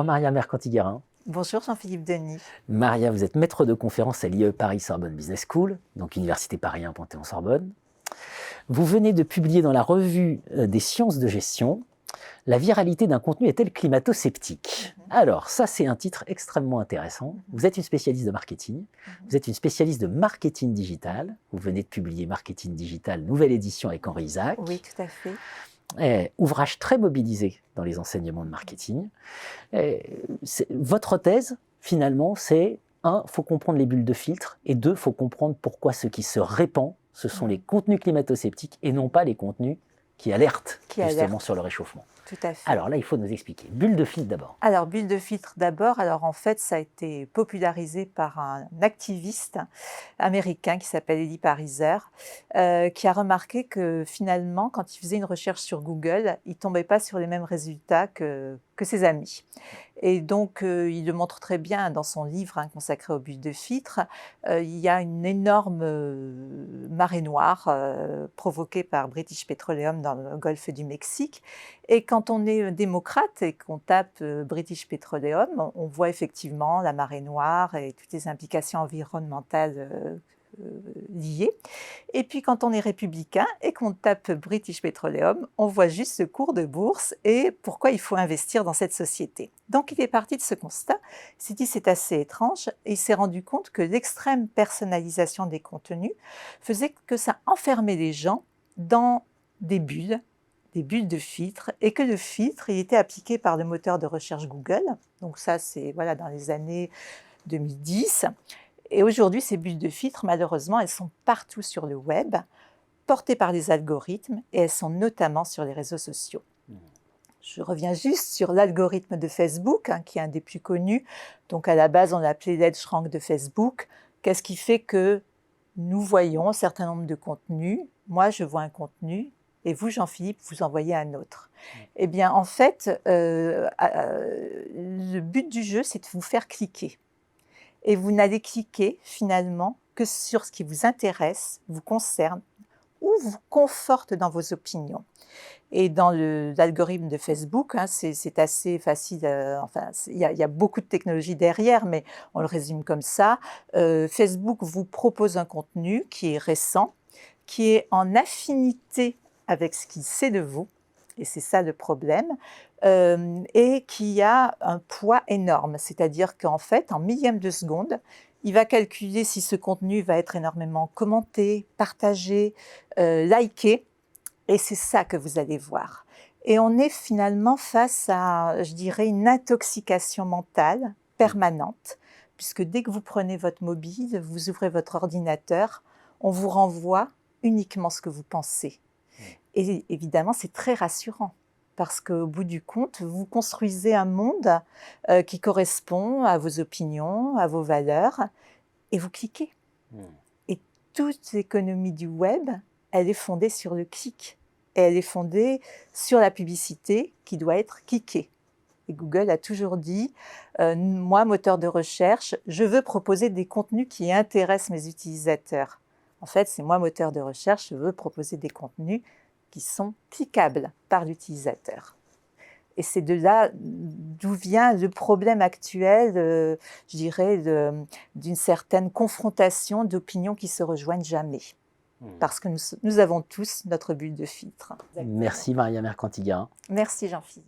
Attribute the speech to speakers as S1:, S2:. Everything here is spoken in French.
S1: Bonjour Maria Mercanti-Guérin.
S2: Bonjour Jean-Philippe Denis.
S1: Maria, vous êtes maître de conférence à l'IE Paris-Sorbonne Business School, donc Université Paris 1 Panthéon-Sorbonne. Vous venez de publier dans la revue des sciences de gestion « La viralité d'un contenu est-elle climato-sceptique ?» Alors, ça c'est un titre extrêmement intéressant. Vous êtes une spécialiste de marketing, vous êtes une spécialiste de marketing digital. Vous venez de publier Marketing Digital, nouvelle édition avec Henri Isaac.
S2: Oui, tout à fait.
S1: Ouvrage très mobilisé dans les enseignements de marketing. Votre thèse, finalement, c'est 1, il faut comprendre les bulles de filtre, et 2, il faut comprendre pourquoi ce qui se répand, ce sont les contenus climato-sceptiques et non pas les contenus qui alertent justement sur le réchauffement.
S2: Tout à fait.
S1: Alors là, il faut nous expliquer. Bulle de filtre d'abord.
S2: Alors, bulle de filtre d'abord. Alors, en fait, ça a été popularisé par un activiste américain qui s'appelle Eddie Pariser, qui a remarqué que finalement, quand il faisait une recherche sur Google, il ne tombait pas sur les mêmes résultats que ses amis. Et donc, il le montre très bien dans son livre consacré aux bulles de filtre. Il y a une énorme marée noire provoquée par British Petroleum dans le golfe du Mexique. Et quand on est démocrate et qu'on tape British Petroleum, on voit effectivement la marée noire et toutes les implications environnementales liées. Et puis quand on est républicain et qu'on tape British Petroleum, on voit juste ce cours de bourse et pourquoi il faut investir dans cette société. Donc il est parti de ce constat, il s'est dit c'est assez étrange et il s'est rendu compte que l'extrême personnalisation des contenus faisait que ça enfermait les gens dans des bulles de filtre, et que le filtre il était appliqué par le moteur de recherche Google. Donc ça, c'est voilà, dans les années 2010. Et aujourd'hui, ces bulles de filtre, malheureusement, elles sont partout sur le web, portées par les algorithmes, et elles sont notamment sur les réseaux sociaux. Je reviens juste sur l'algorithme de Facebook, qui est un des plus connus. Donc à la base, on l'appelait l'EdgeRank de Facebook. Qu'est-ce qui fait que nous voyons un certain nombre de contenus? Moi, je vois un contenu, et vous, Jean-Philippe, vous en voyez un autre. Eh bien, en fait, le but du jeu, c'est de vous faire cliquer. Et vous n'allez cliquer, finalement, que sur ce qui vous intéresse, vous concerne, ou vous conforte dans vos opinions. Et dans l'algorithme de Facebook, c'est assez facile, il y a beaucoup de technologie derrière, mais on le résume comme ça. Facebook vous propose un contenu qui est récent, qui est en affinité avec ce qu'il sait de vous, et c'est ça le problème, et qui a un poids énorme. C'est-à-dire qu'en fait, en millième de seconde, il va calculer si ce contenu va être énormément commenté, partagé, liké, et c'est ça que vous allez voir. Et on est finalement face à, je dirais, une intoxication mentale permanente, puisque dès que vous prenez votre mobile, vous ouvrez votre ordinateur, on vous renvoie uniquement ce que vous pensez. Et évidemment, c'est très rassurant, parce qu'au bout du compte, vous construisez un monde qui correspond à vos opinions, à vos valeurs, et vous cliquez. Et toute l'économie du web, elle est fondée sur le clic. Et elle est fondée sur la publicité qui doit être cliquée. Et Google a toujours dit, moi, moteur de recherche, je veux proposer des contenus qui intéressent mes utilisateurs. En fait, c'est moi, moteur de recherche, je veux proposer des contenus qui sont cliquables par l'utilisateur. Et c'est de là d'où vient le problème actuel, je dirais, d'une certaine confrontation d'opinions qui se rejoignent jamais. Parce que nous avons tous notre bulle de filtre.
S1: Exactement. Merci Maria Mercanti-Guérin.
S2: Merci Jean-Philippe.